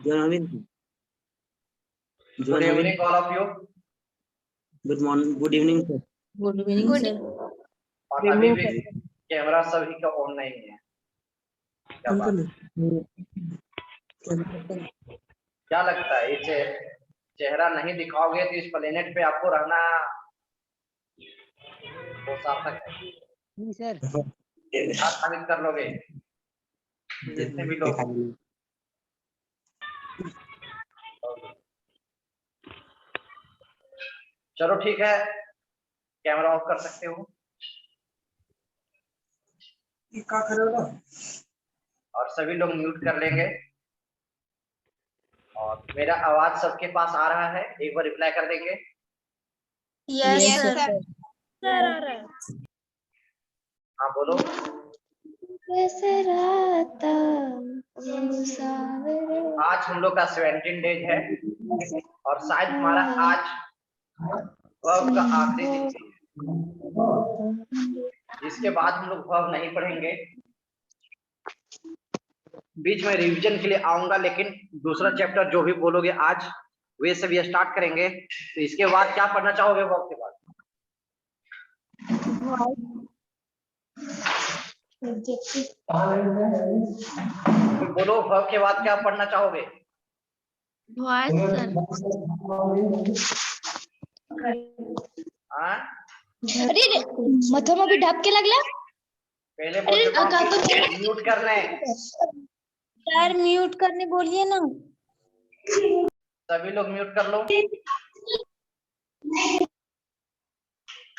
Good evening, all of you. Good morning. Good evening, sir. Good evening, sir. और अभी भी camera सभी का ऑन नहीं है। क्या बात? क्या लगता है इसे चेहरा नहीं दिखाओगे तो इस प्लेनेट पे आपको रहना वो सार्थक है? जी सर। क्या साबित कर लोगे जितने भी लोग? चलो ठीक है, कैमरा ऑफ कर सकते हो। क्या करोगे? और सभी लोग म्यूट कर लेंगे। और मेरा आवाज सबके पास आ रहा है, एक बार रिप्लाई कर देंगे। Yes sir. हाँ बोलो। आज हम लोग का 17 डेज है और शायद हमारा आज वर्ब का आखिरी दिन है, जिसके बाद हम लोग वर्ब नहीं पढ़ेंगे। बीच में रिवीजन के लिए आऊंगा, लेकिन दूसरा चैप्टर जो भी बोलोगे आज वे सब ये स्टार्ट करेंगे। तो इसके बाद क्या पढ़ना चाहोगे वर्ब के बाद? तो बोलो वर्ब के बाद क्या पढ़ना चाहोगे? हाँ अरे मथम अभी ढाप के लगला। पहले बोल चुका हूं कि म्यूट करना है। यार म्यूट करने बोलिए ना। सभी लोग म्यूट कर लो।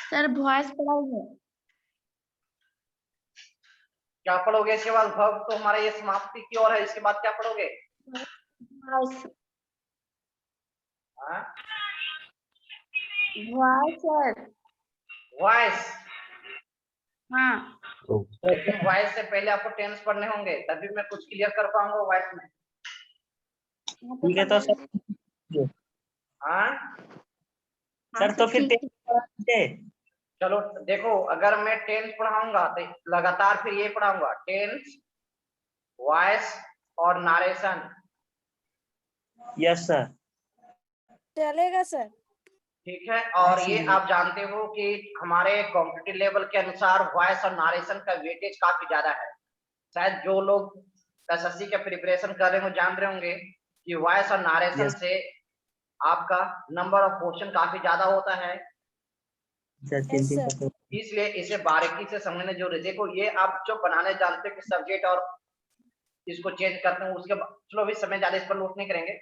Sir voice पढ़ाओगे? क्या पढ़ोगे इसके बाद? वर्ब तो हमारा ये समाप्ति की ओर है, इसके बाद क्या पढ़ोगे? हाँ सर। वॉइस। हाँ लेकिन वॉइस से पहले आपको टेंस पढ़ने होंगे, तभी मैं कुछ क्लियर कर पाऊंगा वॉइस में। ठीक है तो सर। हाँ सर तो फिर चलो देखो, अगर मैं टेंस पढ़ाऊंगा तो लगातार फिर ये पढ़ाऊंगा, टेंस, वॉइस और नारेशन। Yes sir. चलेगा सर। ठीक है। और ये आप जानते हो कि हमारे कॉम्पिटिटिव लेवल के अनुसार वॉइस और नारेशन का वेटेज काफी ज्यादा है। शायद जो लोग एसएससी का प्रिपरेशन कर रहे हो जान रहे होंगे कि वॉइस और नारेशन से आपका नंबर ऑफ क्वेश्चन काफी ज्यादा होता है। इसलिए इसे बारीकी से समझने जरूरी। देखो ये आप जो बनाने जानते हो कि सब्जेक्ट और इसको चेंज करते हैं, उसके बाद चलो अभी समय ज्यादा इस पर नोट नहीं करेंगे।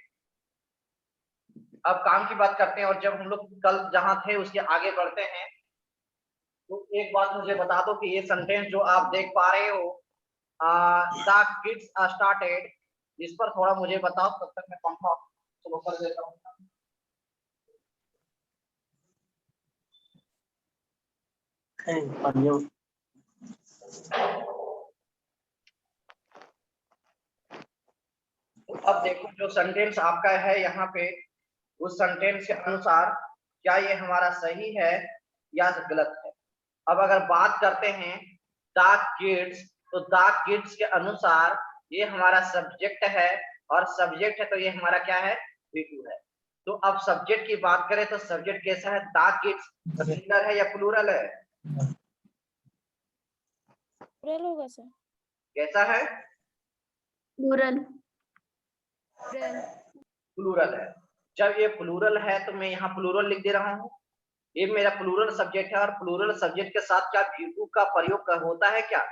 अब काम की बात करते हैं, और जब हम लोग कल जहां थे उसके आगे बढ़ते हैं। तो एक बात मुझे बता दो कि ये सेंटेंस जो आप देख पा रहे हो, द किड्स स्टार्टेड, इस पर थोड़ा मुझे बताओ, तब तक मैं पंखा स्लो कर देता हूँ। तो अब देखो जो सेंटेंस आपका है यहाँ पे, उस सेंटेंस के अनुसार क्या ये हमारा सही है या गलत है। अब अगर बात करते हैं द किड्स, तो द किड्स के अनुसार ये हमारा सब्जेक्ट है, और सब्जेक्ट है तो ये हमारा क्या है? V2 है। तो अब सब्जेक्ट की बात करें तो सब्जेक्ट कैसा है? द किड्स सिंगुलर है या प्लूरल है? प्लूरल होगा सर। कैसा है? प्लूरल। प्लूरल है। जब ये प्लूरल है तो मैं यहाँ प्लूरल लिख दे रहा हूँ। ये मेरा प्लूरल सब्जेक्ट है, और प्लूरल सब्जेक्ट के साथ क्या V2 का प्रयोग होता है क्या?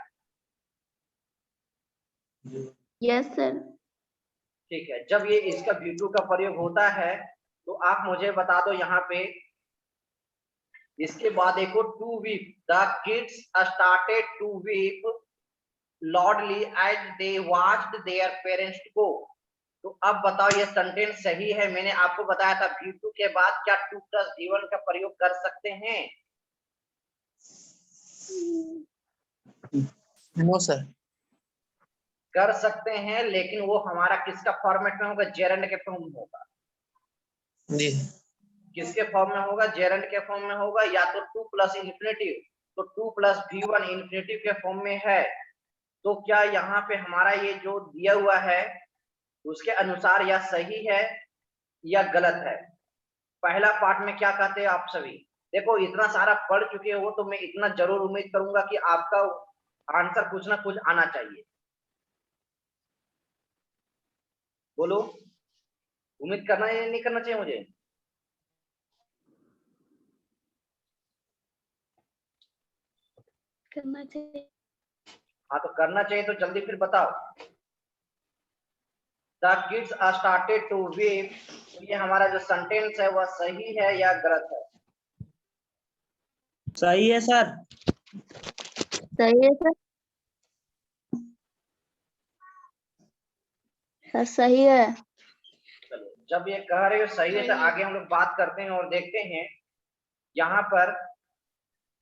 Yes sir. ठीक है। जब ये इसका V2 का प्रयोग होता है तो आप मुझे बता दो यहाँ पे, इसके बाद देखो to weep, the kids started to weep loudly as they watched their parents go. तो अब बताओ ये सेंटेंस सही है? मैंने आपको बताया था V2 के बाद क्या 2 + V1 का प्रयोग कर सकते हैं? No sir. कर सकते हैं, लेकिन वो हमारा किसका फॉर्मेट में होगा? जेरंड के फॉर्म में होगा। जी। किसके फॉर्म में होगा? जेरंड के फॉर्म में होगा, या तो 2 + इन्फिनेटिव, तो 2 + V1 इन्फिनेटिव के फॉर्म में है। तो क्या यहाँ पे हमारा ये जो दिया हुआ है उसके अनुसार यह सही है या गलत है। पहला पार्ट में क्या कहते हैं आप सभी? देखो इतना सारा पढ़ चुके हो तो मैं इतना जरूर उम्मीद करूंगा कि आपका आंसर कुछ ना कुछ आना चाहिए। बोलो, उम्मीद करना या नहीं करना चाहिए मुझे? करना चाहिए। हाँ तो करना चाहिए तो जल्दी फिर बताओ। The kids are started to weep, ये हमारा जो सेंटेंस है वह सही है या गलत है? सही है सर। सही है सर। सर सही है। चलो, जब ये कह रहे हो सही है तो आगे हम लोग बात करते हैं और देखते हैं। यहाँ पर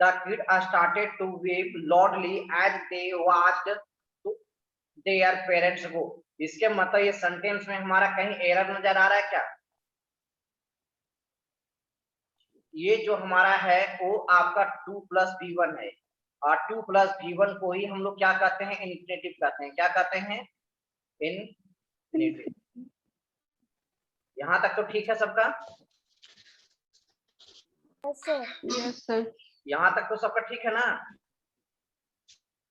the kids are started to weep loudly as they watched their parents go। इसके मतलब ये सेंटेंस में हमारा कहीं एरर नजर आ रहा है क्या? ये जो हमारा है वो आपका 2 + V1 है और 2 + V1 को ही हम लोग क्या कहते हैं? इन्फिनेटिव कहते हैं। क्या कहते हैं? इन्फिनेटिव। यहाँ तक तो ठीक है सबका? Yes sir. यहाँ तक तो सबका ठीक है ना?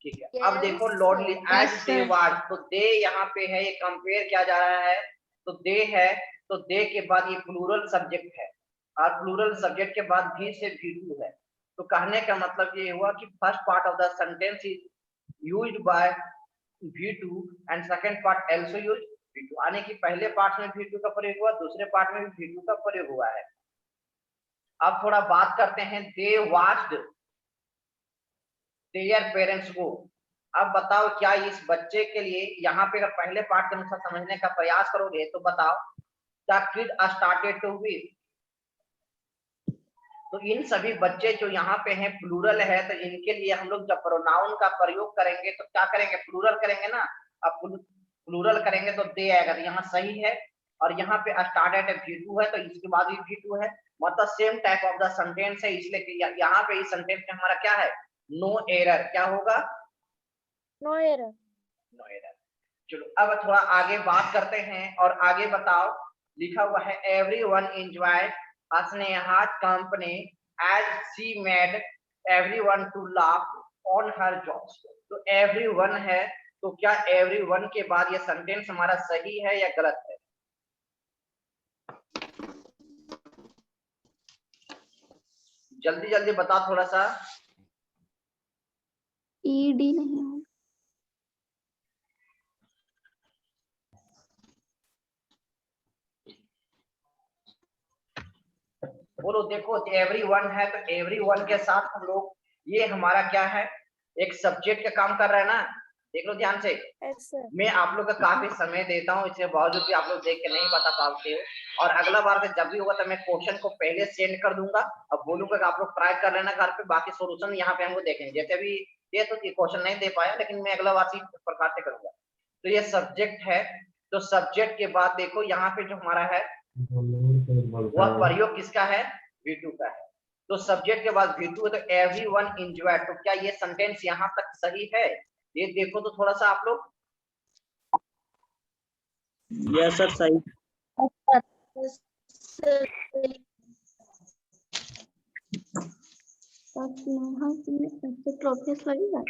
ठीक है। अब Yes, देखो sir. Loudly as Yes, they sir. Was, तो दे यहाँ पे है, ये कंपेयर किया जा रहा है तो दे है, तो दे के बाद ये प्लूरल सब्जेक्ट है और प्लूरल सब्जेक्ट के बाद भी से V2 है। तो कहने का मतलब ये हुआ कि first part of the sentence is used by V2 and second part also used V2। यानी कि पहले पार्ट में V2 का प्रयोग हुआ, दूसरे पार्ट में भी V2 का प्रयोग हुआ है। अब थोड़ा बात करते हैं दे वाच्ड देयर पेरेंट्स गो। अब बताओ क्या इस बच्चे के लिए यहाँ पे अगर पहले पार्ट के अनुसार समझने का प्रयास करोगे तो बताओ the kid started to weep. तो इन सभी बच्चे जो यहाँ पे हैं प्लूरल है, तो इनके लिए हम लोग जब प्रोनाउन का प्रयोग करेंगे तो क्या करेंगे? प्लूरल करेंगे ना। अब प्लूरल करेंगे तो दे आएगा, तो यहाँ सही है और यहाँ पे स्टार्टेड V2 है तो इसके बाद भी V2 है, मतलब same type of the sentence है। इसलिए यहाँ पे इस सेंटेंस में हमारा क्या है? No error. क्या होगा? No error. No error. चलो अब थोड़ा आगे बात करते हैं और आगे बताओ। लिखा हुआ है everyone enjoyed Sneha's company as she made everyone to laugh on her jokes। तो everyone है, तो क्या everyone के बाद ये सेंटेंस हमारा सही है या गलत है? जल्दी जल्दी बता थोड़ा सा। ईडी नहीं है। बोलो। देखो एवरीवन है तो एवरीवन के साथ हम लोग, ये हमारा क्या है? एक सब्जेक्ट का काम कर रहा है ना। देख लो ध्यान से। Yes sir. मैं आप लोग का काफी समय देता हूँ, इसके बावजूद भी आप लोग देख के नहीं बता पाते हो। और अगला बार से जब भी होगा तो मैं क्वेश्चन को पहले सेंड कर दूंगा। अब बोलूंगा कि आप लोग ट्राई कर लेना घर पे, बाकी सोल्यूशन यहाँ पे हमको देखेंगे। जैसे अभी ये तो क्वेश्चन नहीं दे पाया, लेकिन मैं अगला बार से इस प्रकार से करूंगा। तो ये सब्जेक्ट है, तो सब्जेक्ट के बाद देखो यहाँ पे जो हमारा है वह प्रयोग किसका है? V2 का है। तो सब्जेक्ट के बाद V2 है तो एवरीवन एंजॉयड। तो क्या ये सेंटेंस यहाँ तक सही है? ये देखो तो थोड़ा सा आप लोग। यस सर सही। प्रोफेसर लगेगा।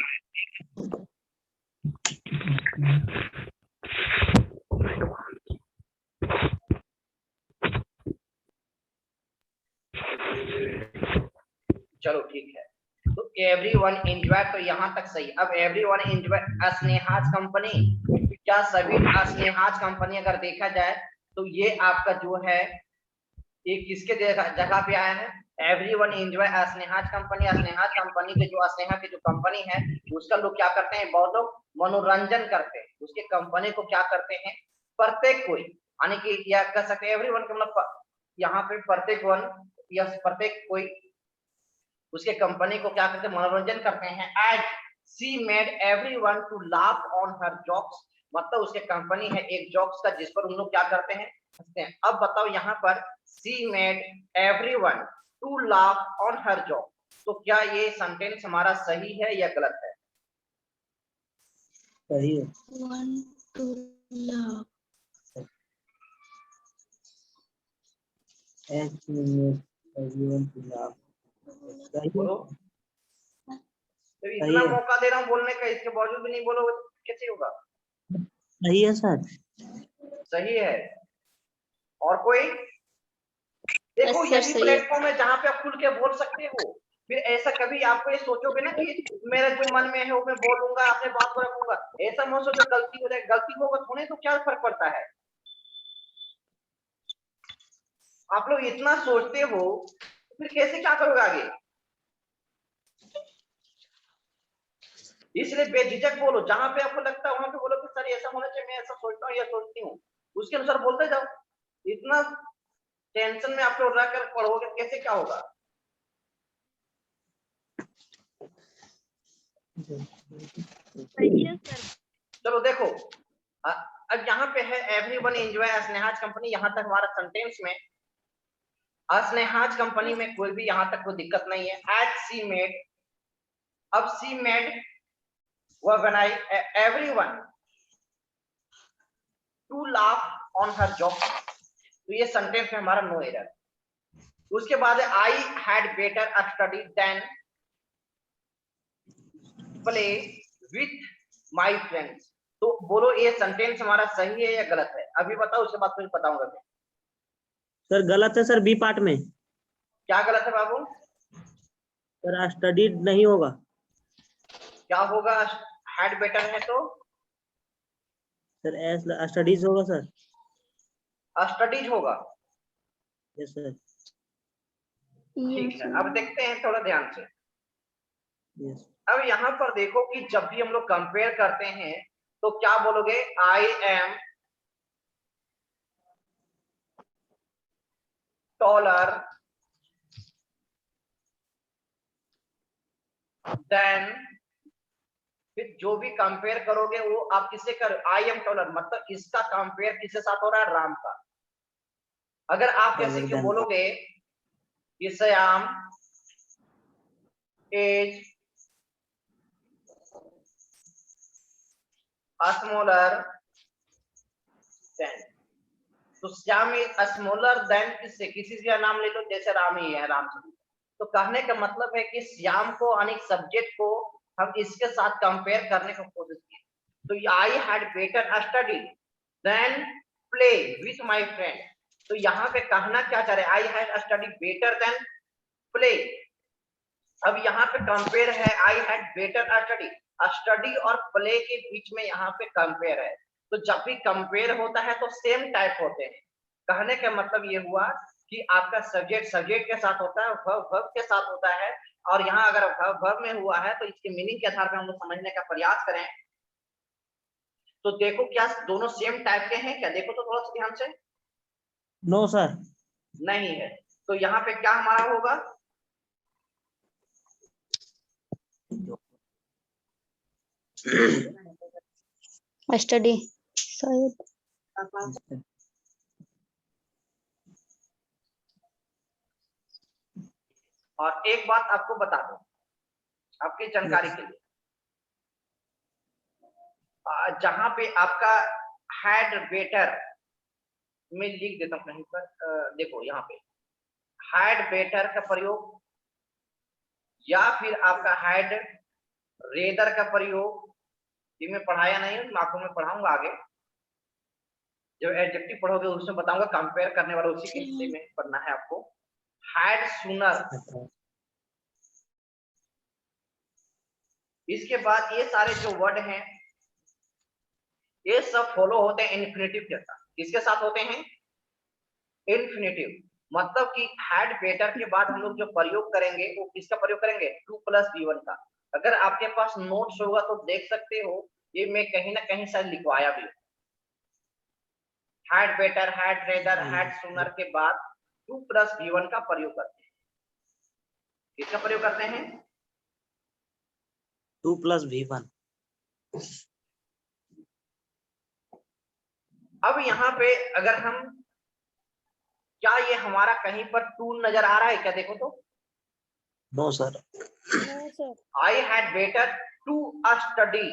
चलो ठीक है। तो एवरीवन एंजॉय, तो यहाँ तक सही। अब एवरीवन एंजॉय स्नेहा's कंपनी, क्या सभी स्नेहा's कंपनी अगर देखा जाए तो ये आपका जो है ये किसके जगह पे आया है? Everyone enjoy Sneha's company. Sneha's company के जो स्नेहा की जो कंपनी है उसका लोग क्या करते हैं? बहुत लोग मनोरंजन करते हैं। उसके कंपनी को क्या करते हैं? प्रत्येक कोई, यानी कि या कह सकते हैं एवरीवन का मतलब यहाँ पे प्रत्येक वन या प्रत्येक कोई उसके कंपनी को क्या करते हैं? मनोरंजन करते हैं। As she made everyone to laugh on her jokes, मतलब उसके कंपनी है एक जोक्स का जिस पर उन लोग क्या करते हैं? हंसते हैं। अब बताओ यहाँ पर she made everyone to laugh on her joke, तो क्या ये सेंटेंस हमारा सही है या गलत है? सही है। One two love. सही बोलो। तो इतना है। मौका दे रहा हूँ बोलने का, इसके बावजूद भी नहीं बोलोगे तो कैसे होगा? सही है सर। सही है। और कोई? देखो Yes, sir, यही सही है। प्लेटफॉर्म है जहाँ पे आप खुल के बोल सकते हो। फिर ऐसा कभी आपको ये सोचोगे ना कि मेरा जो मन में है वो मैं बोलूंगा, अपने बात को रखूंगा, ऐसा मत सोचो गलती हो जाए। गलती होगा होने तो क्या फर्क पड़ता है? आप लोग इतना सोचते हो तो फिर कैसे क्या करोगे आगे? इसलिए बेझिझक बोलो, जहां पे आपको लगता है वहां पे बोलो कि सर ऐसा होना चाहिए, मैं ऐसा सोचता हूँ या सोचती हूँ, उसके अनुसार बोलते जाओ। इतना टेंशन में आप लोग रह कर पढ़ोगे कैसे क्या होगा? चलो देखो, अब यहाँ पे है एवरीवन एंजॉय स्नेहाज कंपनी। यहाँ तक हमारा सेंटेंस में स्नेहाज कंपनी में कोई भी यहाँ तक कोई दिक्कत नहीं है। एट सी मेड, अब सी मेड वह बनाई everyone to laugh on her job, तो ये सेंटेंस में हमारा नो एरर। उसके बाद I had better study than play with my friends. तो बोलो ये सेंटेंस हमारा सही है या गलत है? अभी बताओ, उसके बाद फिर बताऊंगा मैं। सर गलत है सर, बी पार्ट में। क्या गलत है बाबू? सर स्टडीड नहीं होगा। क्या होगा? हैड बेटर है तो सर एस स्टडीज होगा सर। स्टडीज होगा। Yes sir. ठीक है, अब देखते हैं थोड़ा ध्यान से। यस। अब यहाँ पर देखो कि जब भी हम लोग कंपेयर करते हैं तो क्या बोलोगे? आई एम टॉलर देन, फिर जो भी कंपेयर करोगे वो आप किससे कर? आई एम टॉलर, मतलब इसका कंपेयर किसके साथ हो रहा है? राम का। अगर आप कैसे क्यों बोलोगे कि श्याम इज स्मॉलर देन, तो श्याम इज स्मॉलर देन किससे? किसी का नाम ले लो, जैसे राम ही है, राम से। तो कहने का मतलब है कि श्याम को अनेक सब्जेक्ट को हम इसके साथ कंपेयर करने की कोशिश की। तो I had better study than play with my friend, तो यहाँ पे कहना क्या चाह रहे? I had study better than play. अब यहाँ पे कंपेयर है, I had better study, study और प्ले के बीच में यहाँ पे कंपेयर है। तो जब भी कंपेयर होता है तो सेम टाइप होते हैं। कहने का मतलब ये हुआ कि आपका सब्जेक्ट सब्जेक्ट के साथ होता है, वर्ब वर्ब के साथ होता है। और यहाँ अगर वर्ब वर्ब में हुआ है तो इसके मीनिंग के आधार पर हम लोग समझने का प्रयास करें। तो देखो क्या दोनों सेम टाइप के हैं क्या? देखो तो थोड़ा सा ध्यान से। No sir. नहीं है। तो यहाँ पे क्या हमारा होगा? स्टडी शायद। और एक बात आपको बता दूं आपकी जानकारी के लिए, जहां पे आपका हैड बेटर में लिख देता हूं कहीं पर, देखो यहाँ पे हैड बेटर का प्रयोग या फिर आपका हैड रेदर का प्रयोग, ये मैं पढ़ाया नहीं हूं, आपको मैं पढ़ाऊंगा आगे। जो एडजेक्टिव पढ़ोगे उसमें बताऊंगा, कंपेयर करने वाला उसी के हिस्से में पढ़ना है आपको। हैड सूनर, इसके बाद ये सारे जो वर्ड हैं ये सब फॉलो होते हैं इन्फिनेटिव के साथ। किसके साथ होते हैं? इन्फिनेटिव। मतलब कि हैड बेटर के बाद हम लोग जो प्रयोग करेंगे वो किसका प्रयोग करेंगे? 2+B1 का। अगर आपके पास नोट्स होगा तो देख सकते हो, ये मैं कहीं ना कहीं शायद लिखवाया भी। Had better, had rather, had sooner के बाद 2+B1 का प्रयोग करते हैं। किसका प्रयोग करते हैं? 2+B1। अब यहाँ पे अगर हम, क्या ये हमारा कहीं पर टू नजर आ रहा है क्या? देखो तो। No sir. No sir. I had better to study,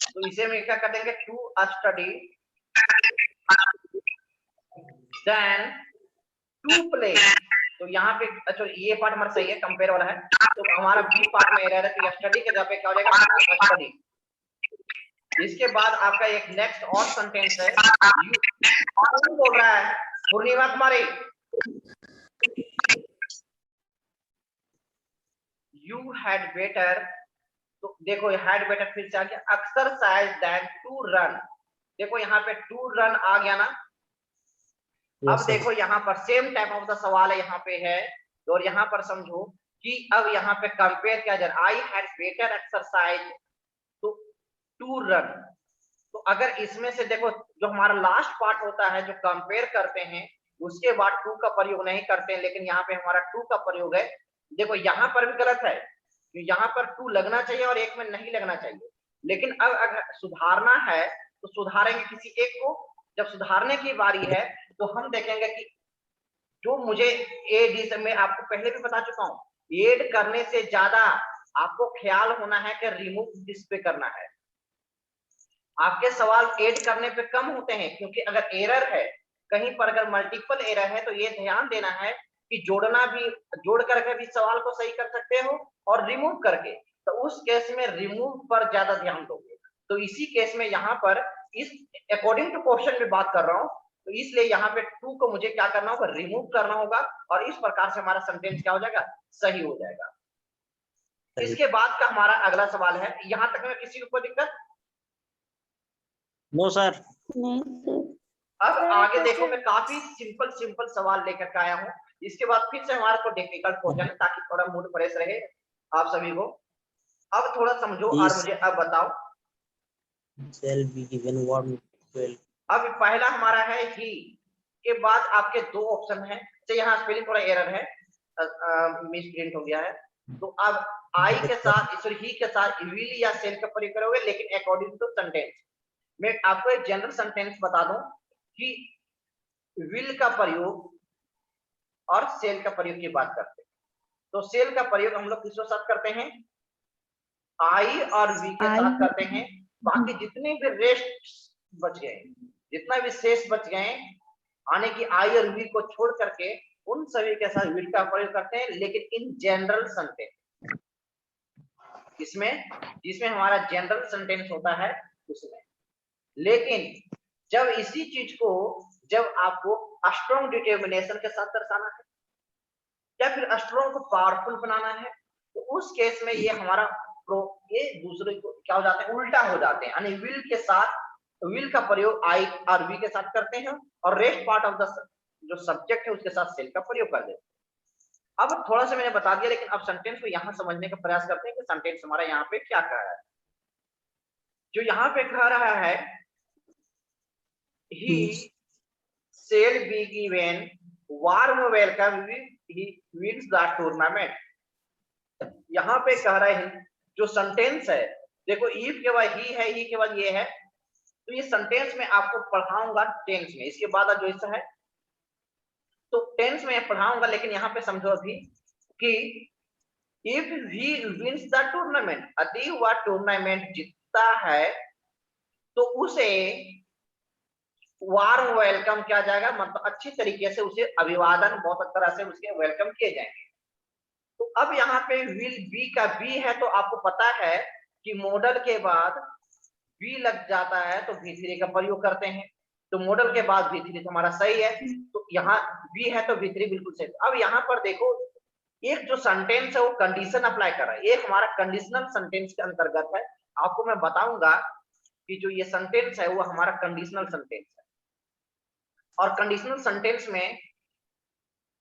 तो इसे में क्या कर देंगे? To study than to play, तो यहाँ पे अच्छा ये पार्ट हमारा सही है, कंपेयर वाला है, तो हमारा बी पार्ट में एरर है, तो स्टडी के जगह पे क्या हो जाएगा, स्टडी। इसके बाद आपका एक नेक्स्ट और सेंटेंस है, कौन बोल रहा है, पूर्णिमा कुमारी, यू हैड बेटर, तो देखो हैड बेटर फिर से आ गया, एक्सरसाइज दैन टू रन, देखो यहाँ पे टू रन आ गया ना। अब देखो यहाँ पर सेम टाइप ऑफ द सवाल है यहाँ पे है, और यहाँ पर समझो कि अब यहाँ पे कंपेयर किया जाए, आई हैड बेटर एक्सरसाइज तो टू रन, तो अगर इसमें से देखो जो हमारा लास्ट पार्ट होता है जो कंपेयर करते हैं उसके बाद टू का प्रयोग नहीं करते हैं, लेकिन यहाँ पे हमारा टू का प्रयोग है। देखो यहाँ पर भी गलत है, यहाँ पर टू लगना चाहिए और एक में नहीं लगना चाहिए, लेकिन अब अगर सुधारना है तो सुधारेंगे किसी एक को, जब सुधारने की बारी है तो हम देखेंगे कि जो मुझे एड से मैं आपको पहले भी बता चुका हूँ, एड करने से ज्यादा आपको ख्याल होना है कि रिमूव दिस पे करना है। आपके सवाल ऐड करने पे कम होते हैं, क्योंकि अगर एरर है कहीं पर, अगर मल्टीपल एरर है तो ये ध्यान देना है कि जोड़ना भी, जोड़ करके भी सवाल को सही कर सकते हो और रिमूव करके, तो उस केस में रिमूव पर ज्यादा ध्यान दोगे। तो इसी केस में यहाँ पर इस अकॉर्डिंग टू क्वेश्चन में बात कर रहा हूँ, तो इसलिए यहाँ पे टू को मुझे क्या करना होगा, रिमूव करना होगा, और इस प्रकार से हमारा सेंटेंस क्या हो जाएगा, सही हो जाएगा। इसके बाद का हमारा अगला सवाल है, यहाँ तक में किसी को कोई दिक्कत? No sir. नहीं सर। अब आगे देखो मैं काफी सिंपल सवाल लेकर के आया हूँ, इसके बाद फिर से हमारा को डिफिकल्ट क्वेश्चन है ताकि थोड़ा मूड फ्रेश रहे आप सभी को। अब थोड़ा समझो और मुझे अब बताओ, shall be given what will। अब पहला हमारा है ही, के बाद आपके दो ऑप्शन है, तो यहाँ स्पेलिंग थोड़ा एरर है, मिस प्रिंट हो गया है, तो अब आई के साथ सॉरी ही के साथ विल या सेल का प्रयोग करोगे, लेकिन अकॉर्डिंग टू सेंटेंस। मैं आपको एक जनरल सेंटेंस बता दूं कि विल का प्रयोग और सेल का प्रयोग की बात करते हैं, तो सेल का प्रयोग हम लोग किसके साथ करते हैं, आई और वी के साथ करते हैं। बाकी जितने भी रेस्ट बच गए, जितना भी शेष बच गए, आने की आई और वी को छोड़ करके उन सभी के साथ विल का प्रयोग करते हैं, लेकिन इन जनरल सेंटेंस, इसमें जिसमें हमारा जनरल सेंटेंस होता है उसमें। लेकिन जब इसी चीज को जब आपको स्ट्रॉन्ग डिटर्मिनेशन के साथ दर्शाना है या फिर स्ट्रॉन्ग को पावरफुल बनाना है, तो उस केस में ये हमारा ये दूसरे को क्या हो जाते हैं, उल्टा हो जाते हैं, यानी विल के साथ विल का प्रयोग आई और वी के साथ करते हैं और रेस्ट पार्ट ऑफ द जो सब्जेक्ट है उसके साथ सेल का प्रयोग कर देते हैं। अब थोड़ा सा मैंने बता दिया, लेकिन अब सेंटेंस को यहाँ समझने का प्रयास करते हैं कि सेंटेंस हमारा यहाँ पे क्या कह रहा है। जो यहाँ पे कह रहा है he shall be given warm welcome if he wins the tournament। यहाँ पे कह रहे हैं जो सेंटेंस है, देखो if के बाद ही है, ही के बाद ये है, तो ये सेंटेंस में आपको पढ़ाऊंगा टेंस में, इसके बाद जो ऐसा है तो टेंस में पढ़ाऊंगा, लेकिन यहाँ पे समझो अभी कि if he wins the tournament, यदि वह टूर्नामेंट जीतता है तो उसे वार्म वेलकम किया जाएगा, मतलब अच्छी तरीके से उसे अभिवादन बहुत तरह से उसके वेलकम किए जाएंगे। तो अब यहाँ पे विल बी का बी है, तो आपको पता है कि मॉडल के बाद बी लग जाता है तो V3 का प्रयोग करते हैं, तो मॉडल के बाद V3 तो हमारा सही है, तो यहाँ बी है तो V3 बिल्कुल सही। अब यहाँ पर देखो एक जो सेंटेंस है वो कंडीशन अप्लाई कर रहा है, एक हमारा कंडीशनल सेंटेंस के अंतर्गत है। आपको मैं बताऊंगा कि जो ये सेंटेंस है वो हमारा कंडीशनल सेंटेंस है, और कंडीशनल सेंटेंस में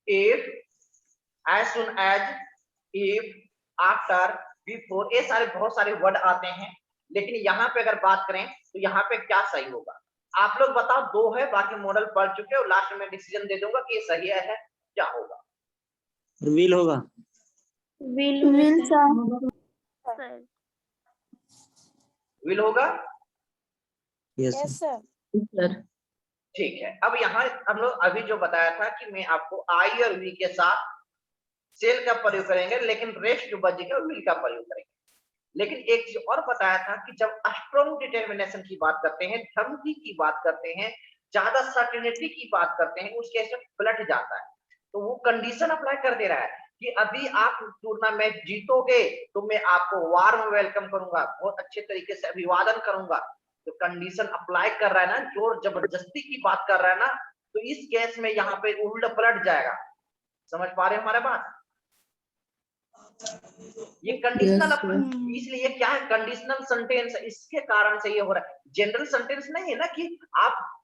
if, as soon as, if, after, before, ये सारे बहुत सारे वर्ड आते हैं, लेकिन यहाँ पे अगर बात करें तो यहाँ पे क्या सही होगा, आप लोग बताओ। दो है, बाकी मॉडल पढ़ चुके हो, लास्ट में डिसीजन दे दूंगा कि ये सही है क्या होगा। विल होगा। विल विल होगा, यस सर। ठीक है। अब यहाँ हम लोग अभी जो बताया था कि मैं आपको आई और वी के साथ सेल का प्रयोग करेंगे, लेकिन रेस्ट जो बचेगा विल का प्रयोग करेंगे। लेकिन एक चीज और बताया था कि जब स्ट्रॉन्ग डिटर्मिनेशन की बात करते हैं, धमकी की बात करते हैं, ज्यादा सर्टेनिटी की बात करते हैं, उस केस में पलट जाता है। तो वो कंडीशन अप्लाई कर दे रहा है कि अभी आप टूर्नामेंट जीतोगे तो मैं आपको वार्म वेलकम करूंगा, बहुत अच्छे तरीके से अभिवादन करूंगा। तो कंडीशन अप्लाई कर रहा है ना, जोर जबरदस्ती की बात कर रहा है ना, तो इस केस में यहाँ पे उल्टा पलट जाएगा। समझ पा रहे हो हमारे बात? ये कंडीशनल इसलिए क्या है, कंडीशनल सेंटेंस, इसके कारण से ये हो रहा है। जनरल सेंटेंस नहीं है ना कि आप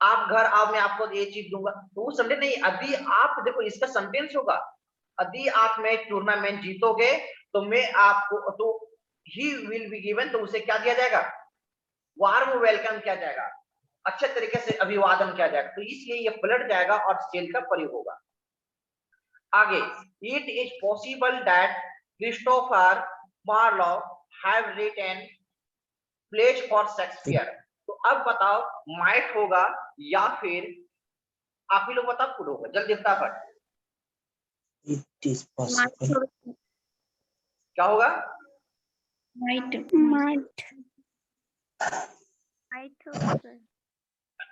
घर आओ मैं आपको ये चीज दूंगा, तो वो सेंटेंस नहीं। यदि आप देखो इसका सेंटेंस होगा, यदि आप में टूर्नामेंट जीतोगे तो मैं आपको, तो ही विल बी गिवन, तो उसे क्या दिया जाएगा, वार्म वेलकम किया जाएगा, अच्छे तरीके से अभिवादन किया जाएगा। तो इसलिए ये पलट जाएगा और शेल का प्रयोग होगा। आगे, it is possible that Christopher Marlowe have written plays for Shakespeare. तो अब बताओ माइट होगा या फिर आप ही लोग बताओ कुड होगा, जल्दी फटाफट। It is possible. क्या होगा? Might.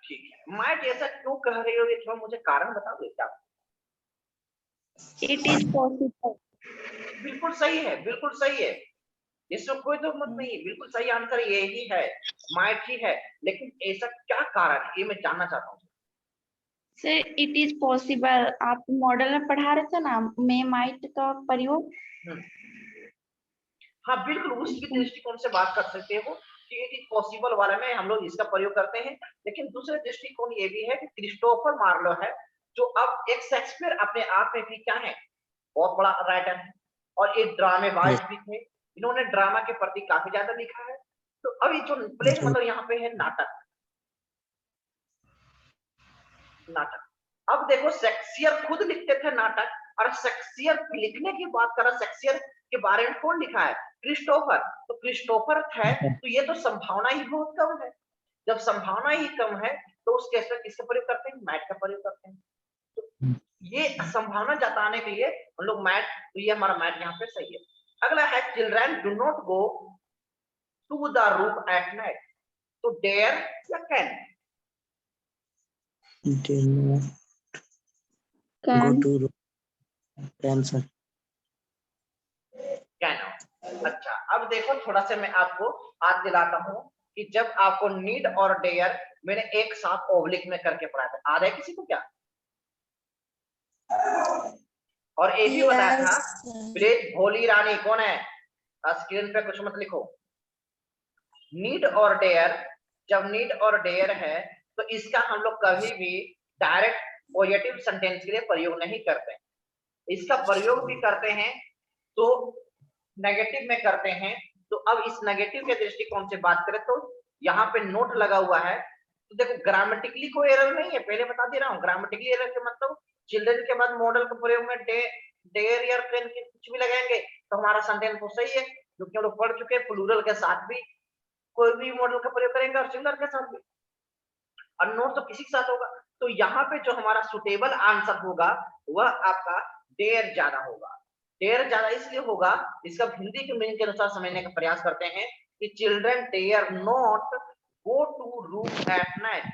ठीक है, माइट ऐसा क्यों कह रही हो, ये थोड़ा मुझे कारण बताओगे क्या? It is possible. बिल्कुल सही है, बिल्कुल सही है, इसमें कोई तो मत नहीं, बिल्कुल सही आंसर यही है, माइट ही है। लेकिन ऐसा क्या कारण है, ये मैं जानना चाहता हूँ। Sir, it is possible. आप मॉडल में पढ़ा रहे थे ना, में माइट का प्रयोग। हाँ बिल्कुल, उस दृष्टिकोण से बात कर सकते हो कि इट इज पॉसिबल वाले में हम लोग इसका प्रयोग करते हैं। लेकिन दूसरे दृष्टिकोण ये भी है कि क्रिस्टोफर मार्लो है, जो अब एक शेक्सपियर अपने आप में भी क्या है, बहुत बड़ा राइटर है, और एक ड्रामेबाज भी थे। इन्होंने ड्रामा के प्रति काफी ज्यादा लिखा है। तो अभी जो प्ले मतलब यहाँ पे है नाटक, नाटक। अब देखो शेक्सपियर खुद लिखते थे नाटक, और शेक्सपियर लिखने की बात कर रहा, शेक्सपियर के बारे में कौन लिखा है, क्रिस्टोफर। तो क्रिस्टोफर है, तो ये तो संभावना ही बहुत कम है। जब संभावना ही कम है तो उस केस में किसका प्रयोग करते हैं, मैट का प्रयोग करते हैं। तो ये संभावना जताने के लिए हम लोग मैट, तो ये हमारा मैट यहाँ पे सही है। अगला है, children do not go to the room at night. तो डेयर या can? Go to answer. Can. अच्छा, अब देखो थोड़ा सा मैं आपको याद दिलाता हूँ कि जब आपको नीड और डेयर मैंने एक साथ ओब्लिक में करके पढ़ाया था, याद है किसी को क्या? और ये भी बताया था, प्लीज भोली रानी कौन है, स्क्रीन पे कुछ मत लिखो। नीड और डेयर, जब नीड और डेयर है तो इसका हम लोग कभी भी डायरेक्ट पॉजिटिव सेंटेंस के लिए प्रयोग नहीं करते, इसका प्रयोग भी करते हैं तो नेगेटिव में करते हैं। तो अब इस नेगेटिव के दृष्टिकोण से बात करें तो यहाँ पे नोट लगा हुआ है। तो देखो ग्रामेटिकली कोई एरर नहीं है, पहले बता दे रहा हूँ। ग्रामेटिकली एरर के मतलब चिल्ड्रन के बाद मॉडल के प्रयोग में डेयर या कैन कुछ भी लगाएंगे तो हमारा सेंटेंस तो सही है, क्योंकि हम लोग पढ़ चुके हैं प्लूरल के साथ भी कोई भी मॉडल का प्रयोग करेंगे और सिंगुलर के साथ भी, और नोट तो किसी के साथ होगा। तो यहाँ पे जो हमारा सुटेबल आंसर होगा वह आपका डेयर ज्यादा होगा। डेयर ज्यादा इसलिए होगा, इसका हिंदी के मीनिंग के अनुसार समझने का प्रयास करते हैं कि children dare not go to room at night,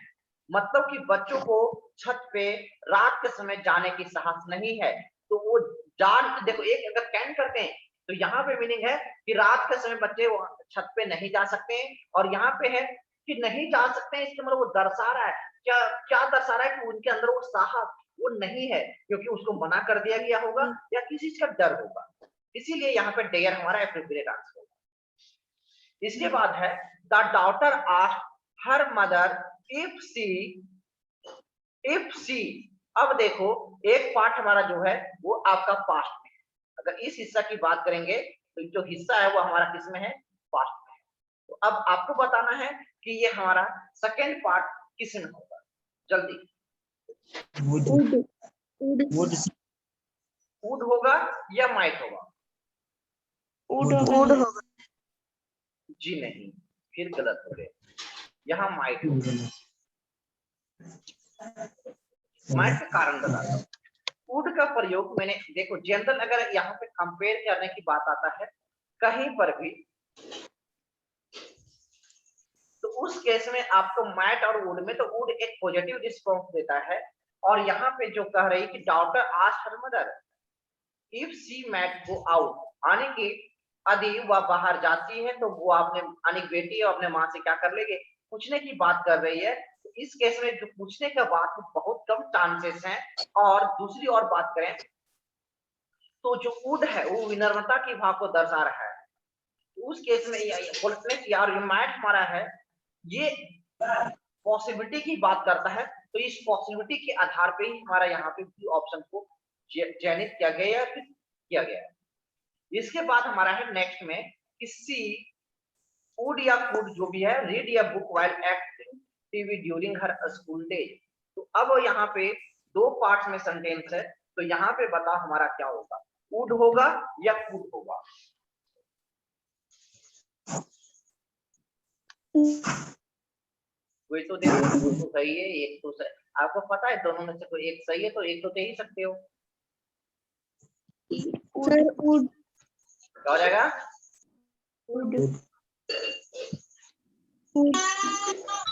मतलब कि बच्चों को छत पे रात के समय जाने की साहस नहीं है। तो वो जान, देखो एक अगर कैन करते हैं तो यहाँ पे मीनिंग है कि रात के समय बच्चे छत पे नहीं जा सकते, और यहाँ पे है कि नहीं जा सकते हैं, इसके मतलब वो दर्शा रहा है क्या, क्या दर्शा रहा है कि उनके अंदर वो साहस वो नहीं है, क्योंकि उसको मना कर दिया गया होगा या किसी चीज का डर होगा। इसीलिए यहाँ पे डेयर हमारा एप्रोप्रिएट आंसर होगा। इसके बाद है, the daughter asked her mother if she. अब देखो एक पार्ट हमारा जो है वो आपका पास्ट में है। अगर इस हिस्सा की बात करेंगे तो जो हिस्सा है वो हमारा किस में है, पास्ट में है। तो अब आपको बताना है कि ये हमारा सेकेंड पार्ट किस में होगा, जल्दी। वुड होगा या माइट होगा? वुड होगा। जी नहीं, फिर गलत हो गए, यहाँ माइट होगा। माइट का कारण बताता हूँ। वुड का प्रयोग मैंने, देखो जनरल अगर यहाँ पे कंपेयर करने की बात आता है कहीं पर भी, तो उस केस में आपको मैट और वुड में, तो वुड एक पॉजिटिव रिस्पॉन्स देता है और यहाँ पे जो कह रही कि daughter asked her mother if she might go out, यानी कि यदि वह बाहर जाती है तो वो अपने यानी बेटी और अपने माँ से क्या कर लेंगे, पूछने की बात कर रही है। तो इस केस में जो पूछने का बात है बहुत कम चांसेस हैं। और दूसरी और बात करें तो जो वुड है वो विनम्रता की भाव को दर्शा रहा है। उस केस में बोलते हैं यार ये मैट हमारा है, ये पॉसिबिलिटी की बात करता है। तो इस पॉसिबिलिटी के आधार पे ही हमारा यहाँ पे बी ऑप्शन को चयनित किया गया या फिर किया गया है। इसके बाद हमारा है नेक्स्ट में कि सी वुड या कुड जो भी है रीड या book while acting TV during her school days. तो अब यहाँ पे दो पार्ट्स में सेंटेंस है, तो यहाँ पे बताओ हमारा क्या होगा, वुड होगा या कुड होगा। कोई तो देखो, दो तो सही है, एक तो सही। आपको पता है दोनों में से कोई एक सही है तो एक तो दे ही सकते हो। Sir would. क्या हो जाएगा? वुड।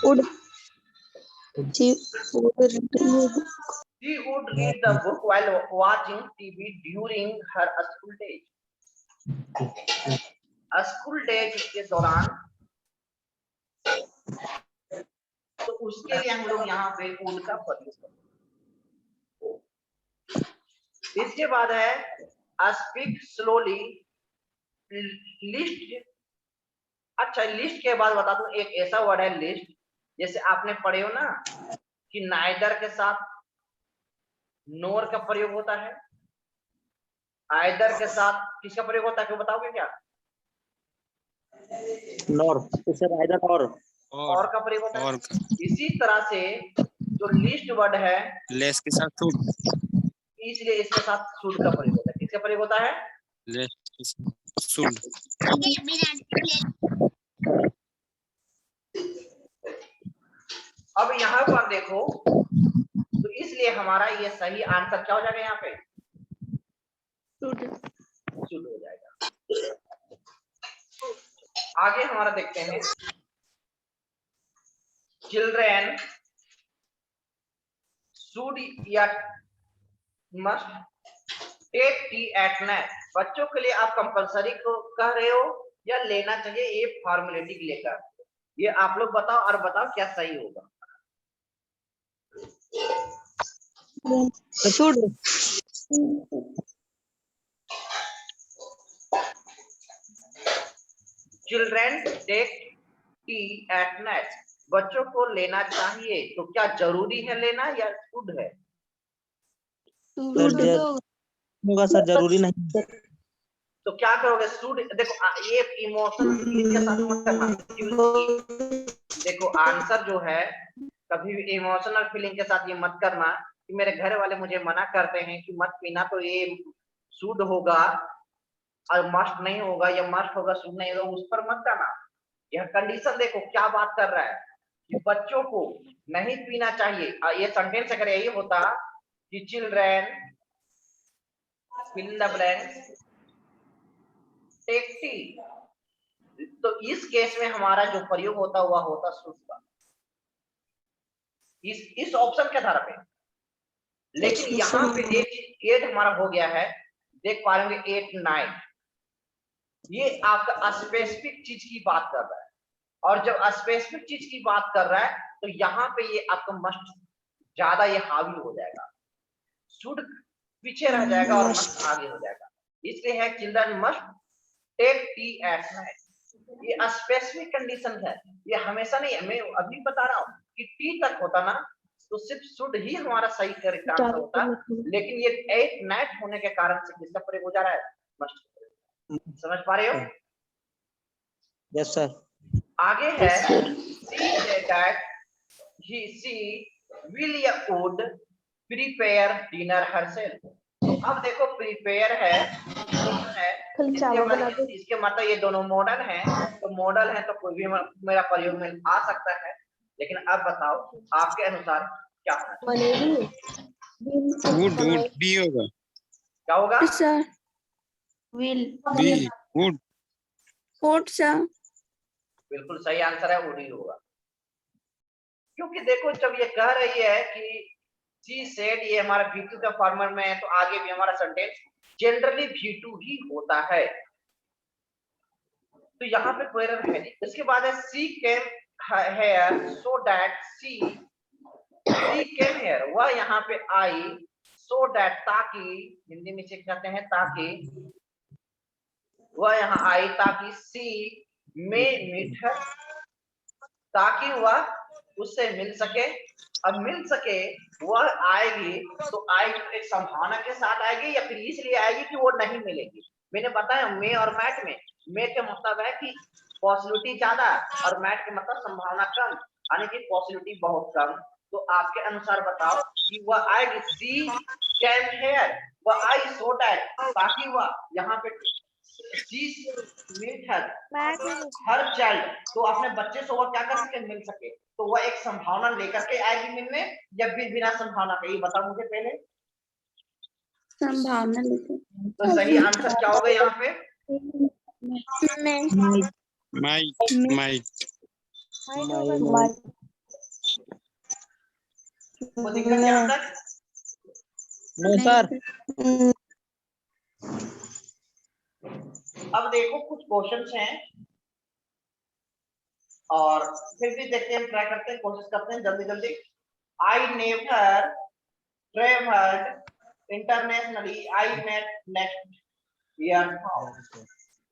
वुड। जी would. She would read the book while watching TV during her school days. School days के दौरान, तो उसके लिए हम लोग यहाँ पे would का प्रयोग करेंगे। इसके बाद है स्पीक स्लोली लिस्ट। अच्छा लिस्ट के बाद बता दूं एक ऐसा वर्ड है लिस्ट, जैसे आपने पढ़े हो ना कि नाइदर के साथ नोर का प्रयोग होता है, आइदर के साथ किसका प्रयोग होता है, क्यों बताओगे क्या? नॉर, सर आइदर और का प्रयोग होता है। इसी तरह से जो लिस्ट वर्ड है लेस के साथ शुड, इसलिए इसके साथ शुड का प्रयोग होता है। किसका प्रयोग होता है? लेस के साथ शुड। अब यहाँ पर देखो तो इसलिए हमारा ये सही आंसर क्या हो जाएगा, यहाँ पे शुड हो जाएगा। आगे हमारा देखते हैं चिल्ड्रेन शुड या must take tea at night. बच्चों के लिए आप कंपलसरी को कह रहे हो या लेना चाहिए, ये फॉर्मेलिटी लेकर, ये आप लोग बताओ और बताओ क्या सही होगा। Should. Children take tea at night, बच्चों को लेना चाहिए, तो क्या जरूरी है लेना या शुड है? होगा सर, जरूरी नहीं। तो क्या करोगे? शुड। देखो ये इमोशनल फीलिंग के साथ मत करना। देखो आंसर जो है कभी भी इमोशनल फीलिंग के साथ ये मत करना कि मेरे घर वाले मुझे मना करते हैं कि मत पीना, तो ये शुड होगा और मस्ट नहीं होगा, या मस्ट होगा शुड नहीं होगा, उस पर मत जाना। यह कंडीशन देखो क्या बात कर रहा है कि बच्चों को नहीं पीना चाहिए। ये सेंटेंस अगर यही होता कि children fill in the blanks take tea, तो इस केस में हमारा जो प्रयोग होता हुआ होता शुड का, इस ऑप्शन के आधार पे। लेकिन यहाँ पे एक एड हमारा हो गया है, देख पा रहे होंगे 8 9, ये आपका स्पेसिफिक चीज की बात कर रहा है। और जब स्पेसिफिक चीज की बात कर रहा है तो यहाँ पे ये आपका मस्ट ज्यादा ये हावी हो जाएगा, शुड पीछे रह जाएगा और मस्ट आगे हो जाएगा। इसलिए है children must take tea at night, ये स्पेसिफिक कंडीशन है, ये हमेशा नहीं है। मैं अभी बता रहा हूँ कि टी तक होता ना तो सिर्फ शुड ही हमारा सही करेक्ट आंसर होता, लेकिन ये 8 नाइट होने के कारण से किसका प्रयोग हो जा रहा है, मस्ट। समझ पा रहे हो? Yes sir. आगे है सी दैट शी विल या वुड प्रिपेयर डिनर हरसेल्फ। तो अब देखो प्रिपेयर है, इसके मतलब ये दोनों मॉडल हैं, तो मॉडल है तो कोई भी मेरा प्रयोग में आ सकता है। लेकिन अब बताओ आपके अनुसार क्या होगा? वुड बी होगा। क्या होगा? Will be would. बिल्कुल सही आंसर है, वुड ही होगा। क्योंकि देखो जब ये कह रही है कि शी सेड, ये हमारा V2 का फॉर्मर में है, तो आगे भी हमारा सेंटेंस जनरली V2 ही होता है। तो यहाँ पे कोई एरर है नहीं। इसके बाद है she came here so that she came here, वह यहाँ पे आई, सो दैट ताकि, हिंदी में चेक करते हैं ताकि, वह यहाँ आई ताकि सी में मीट हर, ताकि वह उससे मिल सके। अब मिल सके वह आएगी, तो आएगी एक संभावना के साथ आएगी या फिर इसलिए आएगी कि वो नहीं मिलेगी। मैंने बताया मे और मैट में, मे के मतलब है कि पॉसिबिलिटी ज्यादा और मैट के मतलब संभावना कम, यानी कि पॉसिबिलिटी बहुत कम। तो आपके अनुसार बताओ कि वह आएगी, सी कैम हेयर, वह आई सो दैट, ताकि वह यहाँ पे हर चाइल्ड, तो अपने बच्चे से वह क्या कर सके, मिल सके। तो वह एक संभावना लेकर के आएगी मिलने या फिर बिना संभावना के, ये बताओ मुझे पहले। संभावना लेकर। तो सही आंसर क्या होगा यहाँ पे? Might. वो दिक्कत क्या तक? No sir. अब देखो कुछ क्वेश्चंस हैं और फिर भी देखते हैं, ट्राई करते हैं, कोशिश करते हैं जल्दी जल्दी। I never travelled internationally, I met next year.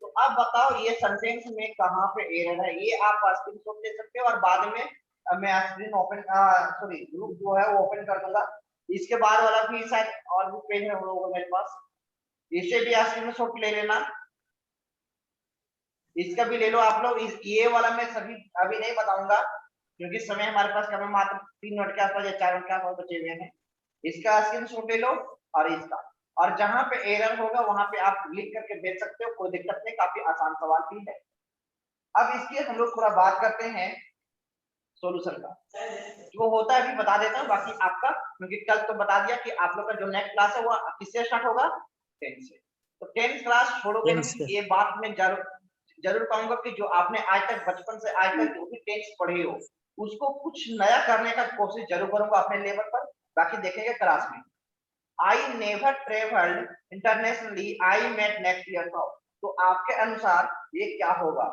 तो अब बताओ ये सेंटेंस में कहाँ पे एरर है, ये आप स्क्रीनशॉट ले सकते हो और बाद में मैं स्क्रीन ओपन सॉरी ग्रुप जो है वो ओपन कर दूंगा। इसके बाद वाला भी शायद और भी पेज है हम लोगों को मेरे पास, इसे भी स्क्रीनशॉट ले लेना, इसका भी ले लो आप लोग। ये वाला मैं सभी अभी नहीं बताऊंगा क्योंकि समय हमारे पास कम है, मात्र 3 मिनट के आसपास या 4 मिनट के आसपास बचे हुए हैं। इसका स्क्रीनशॉट ले लो और इसका, और जहां पे एरर होगा वहां पे आप लिख करके भेज सकते हो, कोई दिक्कत नहीं, काफी आसान सवाल भी है। अब इसकी हम लोग थोड़ा बात करते हैं सॉल्यूशन का, जो होता है अभी बता देता हूँ बाकी आपका, क्योंकि कल तो बता दिया कि आप लोग का जो नेक्स्ट क्लास है वो किससे स्टार्ट होगा, 10 से। तो 10th क्लास छोड़ोगे नहीं, ये बात मैं जरूर कहूंगा कि जो आपने आज तक बचपन से आज तक जो भी 10th पढ़े हो उसको कुछ नया करने का कोशिश जरूर करूंगा अपने लेवल पर, बाकी देखेंगे क्लास में। I never travelled internationally, I met next year. तो आपके अनुसार ये क्या होगा?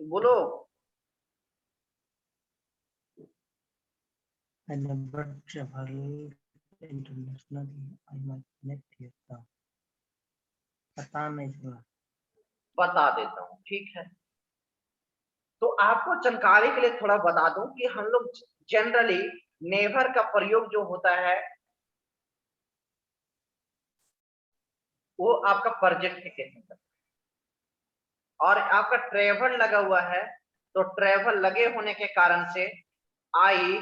बोलो। I never traveled internationally. I might next year. पता नहीं चला। बता देता हूँ, ठीक है। तो आपको जानकारी के लिए थोड़ा बता दूं कि हम लोग जनरली नेवर का प्रयोग जो होता है वो आपका प्रेजेंट के केस में करते हैं, और आपका ट्रेवल लगा हुआ है तो ट्रेवल लगे होने के कारण से आई,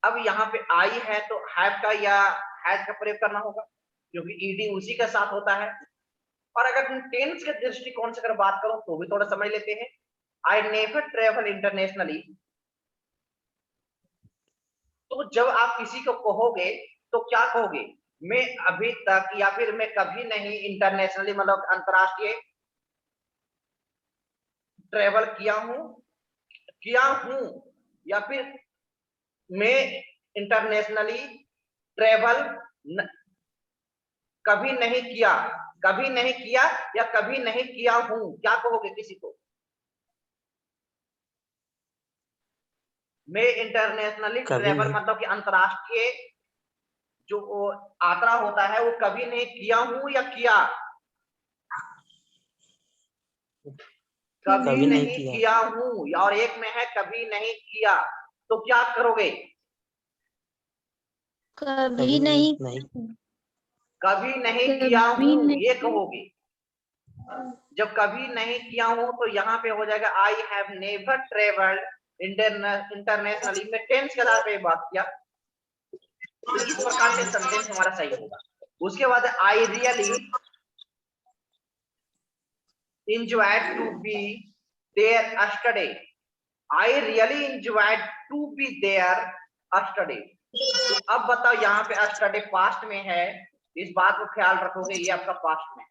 अब यहाँ पे आई है तो हैव का या हैज का प्रयोग करना होगा क्योंकि ईडी उसी के साथ होता है। और अगर तुम टेंस के दृष्टिकोण से अगर बात करो तो भी थोड़ा समझ लेते हैं। आई नेवर ट्रेवल इंटरनेशनली, तो जब आप किसी को कहोगे तो क्या कहोगे? मैं अभी तक या फिर मैं कभी नहीं इंटरनेशनली मतलब अंतरराष्ट्रीय ट्रेवल किया हूं, या फिर मैं इंटरनेशनली ट्रेवल कभी नहीं किया या कभी नहीं किया हूं, क्या कहोगे किसी को? मैं इंटरनेशनली ट्रेवल मतलब कि अंतरराष्ट्रीय जो यात्रा होता है वो कभी नहीं किया हूं या किया? कभी नहीं किया हूं, और एक में है कभी नहीं किया, तो क्या करोगे? कभी नहीं कभी नहीं किया हूं ये कहोगे। जब कभी नहीं किया हूं तो यहाँ पे हो जाएगा I have never travelled internationally. में टेंस के आधार पे बात किया तो इस प्रकार से सेंटेंस हमारा सही होगा। उसके बाद I really enjoyed to be there yesterday, I really enjoyed to be there yesterday। तो अब बताओ यहाँ पे yesterday पास्ट में है, इस बात को ख्याल रखोगे, ये आपका पास्ट में।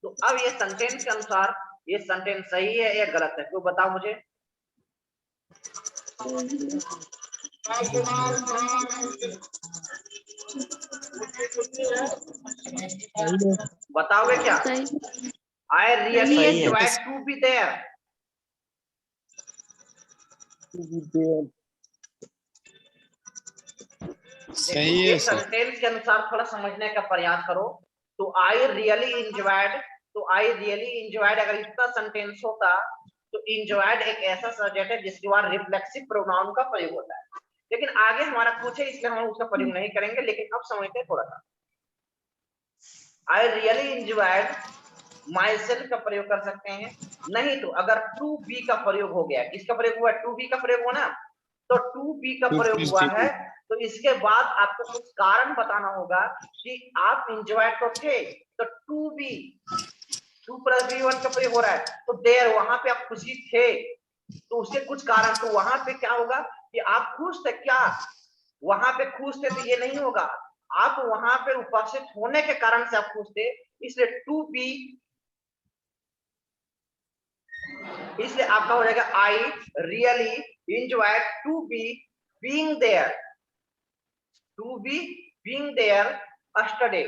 तो अब ये सेंटेंस के अनुसार ये सेंटेंस सही है या गलत है, तो बताओ मुझे। बताओगे क्या? सही आई रियली सही है। Enjoyed to be there. सही ये है सर। सेंटेंस के अनुसार थोड़ा समझने का प्रयास करो। तो आई रियली एंजॉयड, तो आई रियली एंजॉयड अगर इसका सेंटेंस होता तो एंजॉयड एक ऐसा सब्जेक्ट है जिसके बाद रिफ्लेक्सिव प्रोनाउन का प्रयोग होता है, लेकिन आगे हमारा पूछे इसलिए हम उसका प्रयोग नहीं करेंगे, लेकिन अब समझते हैं थोड़ा सा। आई रियली एंजॉयड माई सेल्फ का प्रयोग कर सकते हैं, नहीं तो अगर टू बी का प्रयोग हो गया, किसका प्रयोग हुआ? टू बी का प्रयोग हुआ ना, तो टू बी का प्रयोग हुआ है, तो इसके बाद आपको कुछ कारण बताना होगा कि आप एंजॉयड तो थे, तो to be, to plus be one का प्रयोग हो रहा है, तो देयर वहां पे आप खुशी थे, तो उसके कुछ कारण, तो वहां पे क्या होगा कि आप खुश थे क्या? वहां पे खुश थे तो ये नहीं होगा, आप वहां पे उपस्थित होने के कारण से आप खुश थे, इसलिए टू बी, इसलिए आपका हो जाएगा I really enjoyed to be being there, to be being there yesterday।